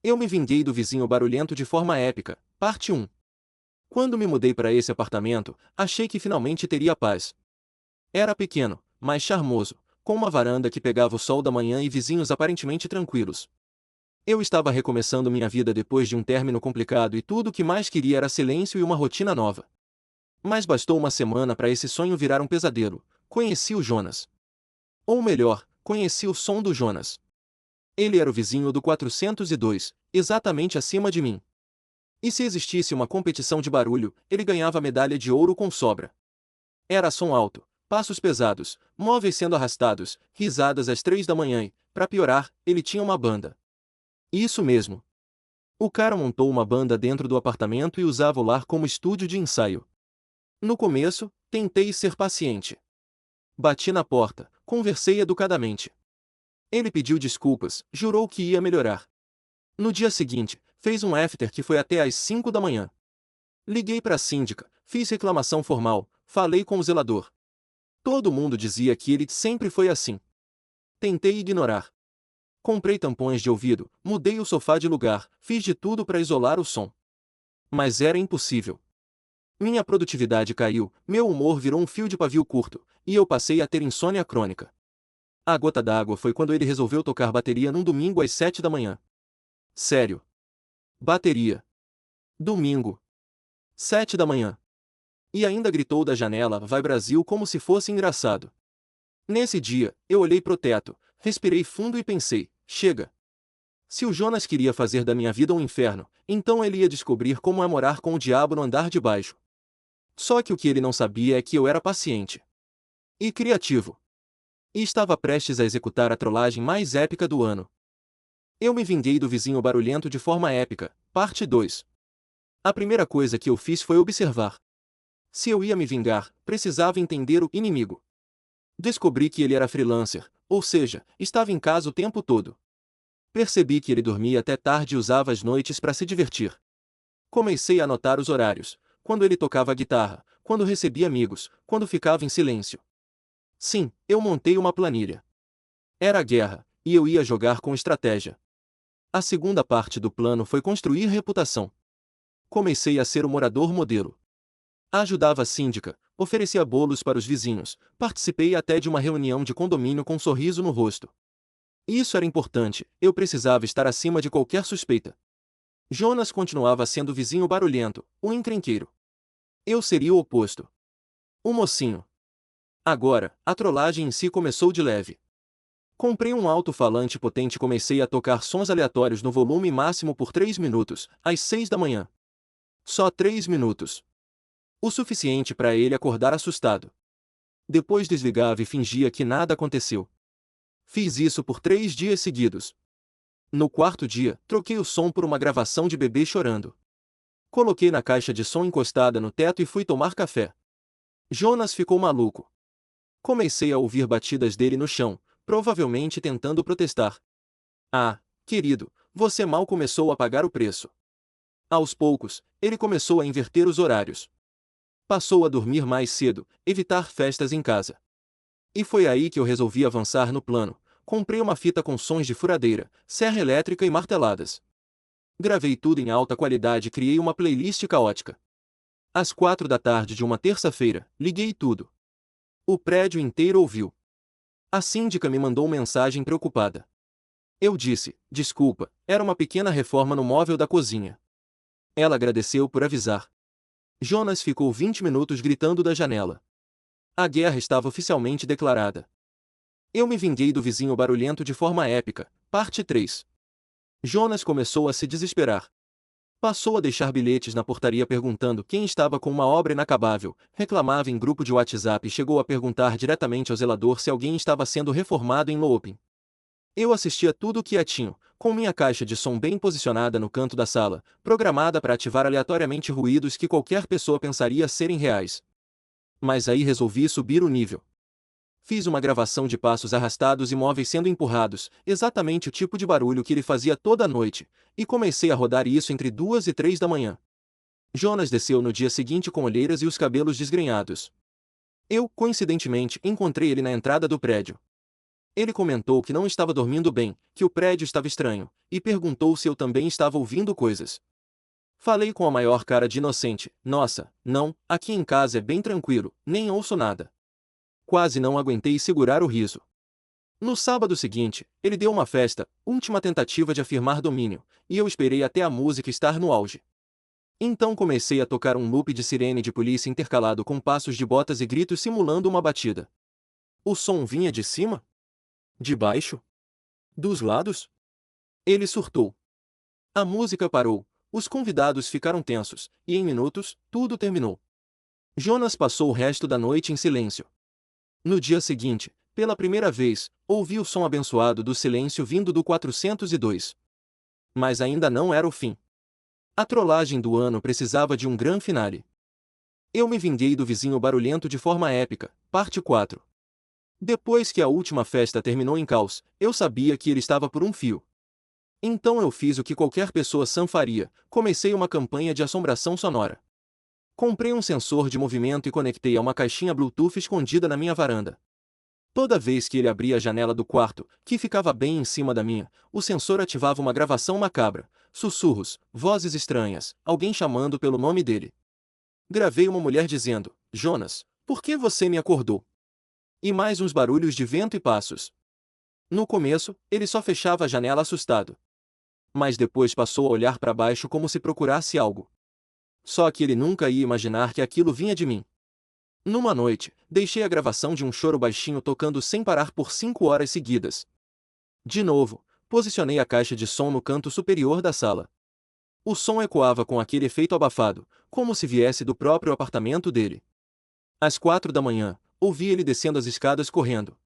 Eu me vinguei do vizinho barulhento de forma épica. Parte 1. Quando me mudei para esse apartamento, achei que finalmente teria paz. Era pequeno, mas charmoso, com uma varanda que pegava o sol da manhã e vizinhos aparentemente tranquilos. Eu estava recomeçando minha vida depois de um término complicado e tudo o que mais queria era silêncio e uma rotina nova. Mas bastou uma semana para esse sonho virar um pesadelo. Conheci o Jonas. Ou melhor, conheci o som do Jonas. Ele era o vizinho do 402, exatamente acima de mim. E se existisse uma competição de barulho, ele ganhava a medalha de ouro com sobra. Era som alto, passos pesados, móveis sendo arrastados, risadas às 3 da manhã e, para piorar, ele tinha uma banda. Isso mesmo. O cara montou uma banda dentro do apartamento e usava o lar como estúdio de ensaio. No começo, tentei ser paciente. Bati na porta, conversei educadamente. Ele pediu desculpas, jurou que ia melhorar. No dia seguinte, fez um after que foi até às 5 da manhã. Liguei para a síndica, fiz reclamação formal, falei com o zelador. Todo mundo dizia que ele sempre foi assim. Tentei ignorar. Comprei tampões de ouvido, mudei o sofá de lugar, fiz de tudo para isolar o som. Mas era impossível. Minha produtividade caiu, meu humor virou um fio de pavio curto, e eu passei a ter insônia crônica. A gota d'água foi quando ele resolveu tocar bateria num domingo às 7 da manhã. Sério. Bateria. Domingo. 7 da manhã. E ainda gritou da janela "Vai Brasil" como se fosse engraçado. Nesse dia, eu olhei pro teto, respirei fundo e pensei, chega. Se o Jonas queria fazer da minha vida um inferno, então ele ia descobrir como é morar com o diabo no andar de baixo. Só que o que ele não sabia é que eu era paciente. E criativo. E estava prestes a executar a trollagem mais épica do ano. Eu me vinguei do vizinho barulhento de forma épica. Parte 2. A primeira coisa que eu fiz foi observar. Se eu ia me vingar, precisava entender o inimigo. Descobri que ele era freelancer, ou seja, estava em casa o tempo todo. Percebi que ele dormia até tarde e usava as noites para se divertir. Comecei a anotar os horários, quando ele tocava guitarra, quando recebia amigos, quando ficava em silêncio. Sim, eu montei uma planilha. Era guerra, e eu ia jogar com estratégia. A segunda parte do plano foi construir reputação. Comecei a ser o morador modelo. Ajudava a síndica, oferecia bolos para os vizinhos, participei até de uma reunião de condomínio com um sorriso no rosto. Isso era importante, eu precisava estar acima de qualquer suspeita. Jonas continuava sendo o vizinho barulhento, o encrenqueiro. Eu seria o oposto. O mocinho. Agora, a trollagem em si começou de leve. Comprei um alto-falante potente e comecei a tocar sons aleatórios no volume máximo por 3 minutos, às 6 da manhã. Só 3 minutos. O suficiente para ele acordar assustado. Depois desligava e fingia que nada aconteceu. Fiz isso por 3 dias seguidos. No quarto dia, troquei o som por uma gravação de bebê chorando. Coloquei na caixa de som encostada no teto e fui tomar café. Jonas ficou maluco. Comecei a ouvir batidas dele no chão, provavelmente tentando protestar. Ah, querido, você mal começou a pagar o preço. Aos poucos, ele começou a inverter os horários. Passou a dormir mais cedo, evitar festas em casa. E foi aí que eu resolvi avançar no plano. Comprei uma fita com sons de furadeira, serra elétrica e marteladas. Gravei tudo em alta qualidade e criei uma playlist caótica. Às 4 da tarde de uma terça-feira, liguei tudo. O prédio inteiro ouviu. A síndica me mandou mensagem preocupada. Eu disse, desculpa, era uma pequena reforma no móvel da cozinha. Ela agradeceu por avisar. Jonas ficou 20 minutos gritando da janela. A guerra estava oficialmente declarada. Eu me vinguei do vizinho barulhento de forma épica. Parte 3. Jonas começou a se desesperar. Passou a deixar bilhetes na portaria perguntando quem estava com uma obra inacabável, reclamava em grupo de WhatsApp e chegou a perguntar diretamente ao zelador se alguém estava sendo reformado em looping. Eu assistia tudo quietinho, com minha caixa de som bem posicionada no canto da sala, programada para ativar aleatoriamente ruídos que qualquer pessoa pensaria serem reais. Mas aí resolvi subir o nível. Fiz uma gravação de passos arrastados e móveis sendo empurrados, exatamente o tipo de barulho que ele fazia toda noite, e comecei a rodar isso entre 2 e 3 da manhã. Jonas desceu no dia seguinte com olheiras e os cabelos desgrenhados. Eu, coincidentemente, encontrei ele na entrada do prédio. Ele comentou que não estava dormindo bem, que o prédio estava estranho, e perguntou se eu também estava ouvindo coisas. Falei com a maior cara de inocente: nossa, não, aqui em casa é bem tranquilo, nem ouço nada. Quase não aguentei segurar o riso. No sábado seguinte, ele deu uma festa, última tentativa de afirmar domínio, e eu esperei até a música estar no auge. Então comecei a tocar um loop de sirene de polícia intercalado com passos de botas e gritos simulando uma batida. O som vinha de cima? De baixo? Dos lados? Ele surtou. A música parou, os convidados ficaram tensos, e em minutos, tudo terminou. Jonas passou o resto da noite em silêncio. No dia seguinte, pela primeira vez, ouvi o som abençoado do silêncio vindo do 402. Mas ainda não era o fim. A trollagem do ano precisava de um grande finale. Eu me vinguei do vizinho barulhento de forma épica, parte 4. Depois que a última festa terminou em caos, eu sabia que ele estava por um fio. Então eu fiz o que qualquer pessoa sã faria, comecei uma campanha de assombração sonora. Comprei um sensor de movimento e conectei a uma caixinha Bluetooth escondida na minha varanda. Toda vez que ele abria a janela do quarto, que ficava bem em cima da minha, o sensor ativava uma gravação macabra, sussurros, vozes estranhas, alguém chamando pelo nome dele. Gravei uma mulher dizendo: Jonas, por que você me acordou? E mais uns barulhos de vento e passos. No começo, ele só fechava a janela assustado. Mas depois passou a olhar para baixo como se procurasse algo. Só que ele nunca ia imaginar que aquilo vinha de mim. Numa noite, deixei a gravação de um choro baixinho tocando sem parar por 5 horas seguidas. De novo, posicionei a caixa de som no canto superior da sala. O som ecoava com aquele efeito abafado, como se viesse do próprio apartamento dele. Às 4 da manhã, ouvi ele descendo as escadas correndo.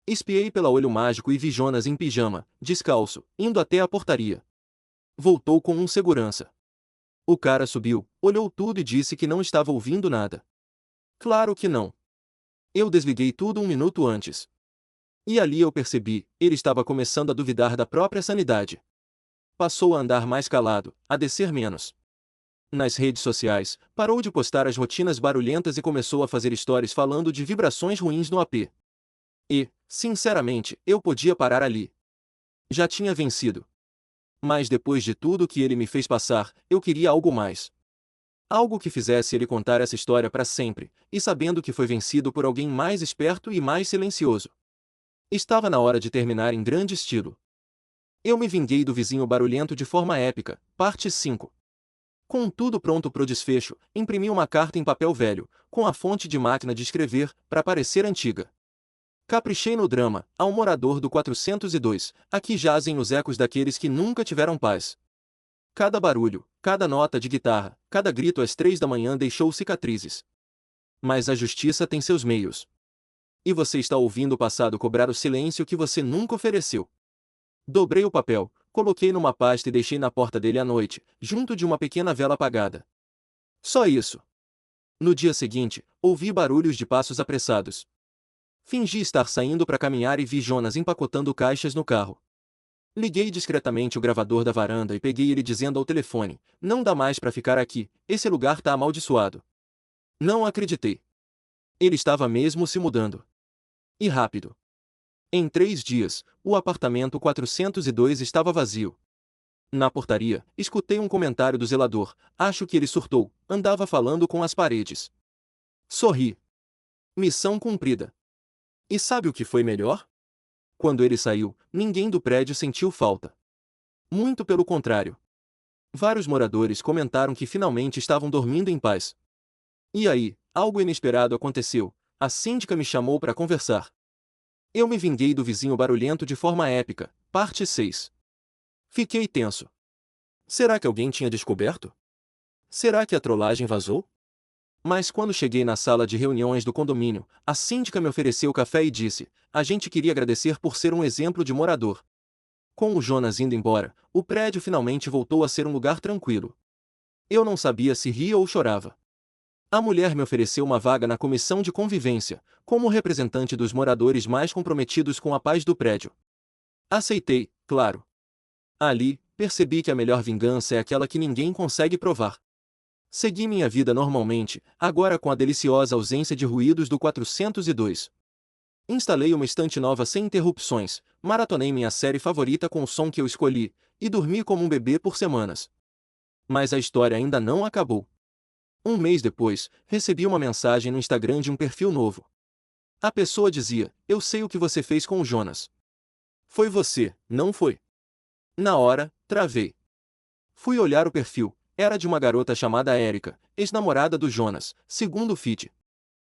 Espiei pelo olho mágico e vi Jonas em pijama, descalço, indo até a portaria. Voltou com um segurança. O cara subiu, olhou tudo e disse que não estava ouvindo nada. Claro que não. Eu desliguei tudo um minuto antes. E ali eu percebi, ele estava começando a duvidar da própria sanidade. Passou a andar mais calado, a descer menos. Nas redes sociais, parou de postar as rotinas barulhentas e começou a fazer stories falando de vibrações ruins no AP. E, sinceramente, eu podia parar ali. Já tinha vencido. Mas depois de tudo que ele me fez passar, eu queria algo mais. Algo que fizesse ele contar essa história para sempre, e sabendo que foi vencido por alguém mais esperto e mais silencioso. Estava na hora de terminar em grande estilo. Eu me vinguei do vizinho barulhento de forma épica, parte 5. Com tudo pronto pro desfecho, imprimi uma carta em papel velho, com a fonte de máquina de escrever, para parecer antiga. Caprichei no drama, ao morador do 402, aqui jazem os ecos daqueles que nunca tiveram paz. Cada barulho, cada nota de guitarra, cada grito às 3 da manhã deixou cicatrizes. Mas a justiça tem seus meios. E você está ouvindo o passado cobrar o silêncio que você nunca ofereceu. Dobrei o papel, coloquei numa pasta e deixei na porta dele à noite, junto de uma pequena vela apagada. Só isso. No dia seguinte, ouvi barulhos de passos apressados. Fingi estar saindo para caminhar e vi Jonas empacotando caixas no carro. Liguei discretamente o gravador da varanda e peguei ele dizendo ao telefone: não dá mais para ficar aqui, esse lugar tá amaldiçoado. Não acreditei. Ele estava mesmo se mudando. E rápido. Em 3 dias, o apartamento 402 estava vazio. Na portaria, escutei um comentário do zelador: acho que ele surtou, andava falando com as paredes. Sorri. Missão cumprida. E sabe o que foi melhor? Quando ele saiu, ninguém do prédio sentiu falta. Muito pelo contrário. Vários moradores comentaram que finalmente estavam dormindo em paz. E aí, algo inesperado aconteceu. A síndica me chamou para conversar. Eu me vinguei do vizinho barulhento de forma épica, parte 6. Fiquei tenso. Será que alguém tinha descoberto? Será que a trollagem vazou? Mas quando cheguei na sala de reuniões do condomínio, a síndica me ofereceu café e disse: a gente queria agradecer por ser um exemplo de morador. Com o Jonas indo embora, o prédio finalmente voltou a ser um lugar tranquilo. Eu não sabia se ria ou chorava. A mulher me ofereceu uma vaga na comissão de convivência, como representante dos moradores mais comprometidos com a paz do prédio. Aceitei, claro. Ali, percebi que a melhor vingança é aquela que ninguém consegue provar. Segui minha vida normalmente, agora com a deliciosa ausência de ruídos do 402. Instalei uma estante nova sem interrupções, maratonei minha série favorita com o som que eu escolhi, e dormi como um bebê por semanas. Mas a história ainda não acabou. Um mês depois, recebi uma mensagem no Instagram de um perfil novo. A pessoa dizia: "Eu sei o que você fez com o Jonas. Foi você, não foi?" Na hora, travei. Fui olhar o perfil. Era de uma garota chamada Erika, ex-namorada do Jonas, segundo o feed.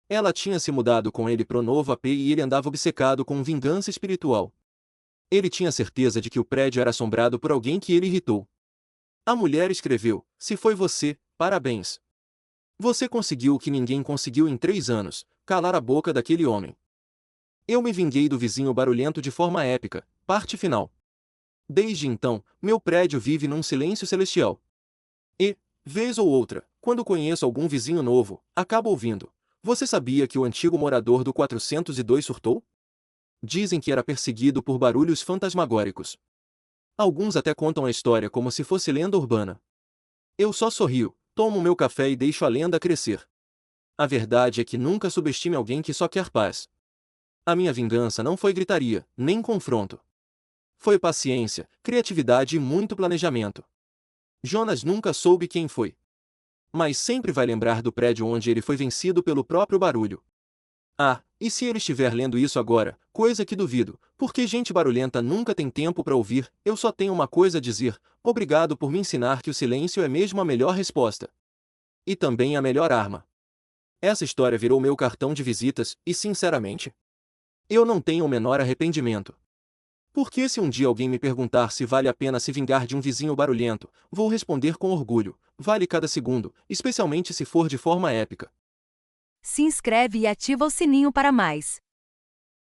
Ela tinha se mudado com ele pro novo AP e ele andava obcecado com vingança espiritual. Ele tinha certeza de que o prédio era assombrado por alguém que ele irritou. A mulher escreveu: "Se foi você, parabéns. Você conseguiu o que ninguém conseguiu em 3 anos, calar a boca daquele homem. Eu me vinguei do vizinho barulhento de forma épica." Parte final. Desde então, meu prédio vive num silêncio celestial. E, vez ou outra, quando conheço algum vizinho novo, acabo ouvindo: "Você sabia que o antigo morador do 402 surtou?" Dizem que era perseguido por barulhos fantasmagóricos. Alguns até contam a história como se fosse lenda urbana. Eu só sorrio, tomo meu café e deixo a lenda crescer. A verdade é que nunca subestime alguém que só quer paz. A minha vingança não foi gritaria, nem confronto. Foi paciência, criatividade e muito planejamento. Jonas nunca soube quem foi. Mas sempre vai lembrar do prédio onde ele foi vencido pelo próprio barulho. Ah, e se ele estiver lendo isso agora, coisa que duvido, porque gente barulhenta nunca tem tempo para ouvir, eu só tenho uma coisa a dizer: obrigado por me ensinar que o silêncio é mesmo a melhor resposta. E também a melhor arma. Essa história virou meu cartão de visitas, e sinceramente, eu não tenho o menor arrependimento. Porque se um dia alguém me perguntar se vale a pena se vingar de um vizinho barulhento, vou responder com orgulho: vale cada segundo, especialmente se for de forma épica. Se inscreve e ativa o sininho para mais.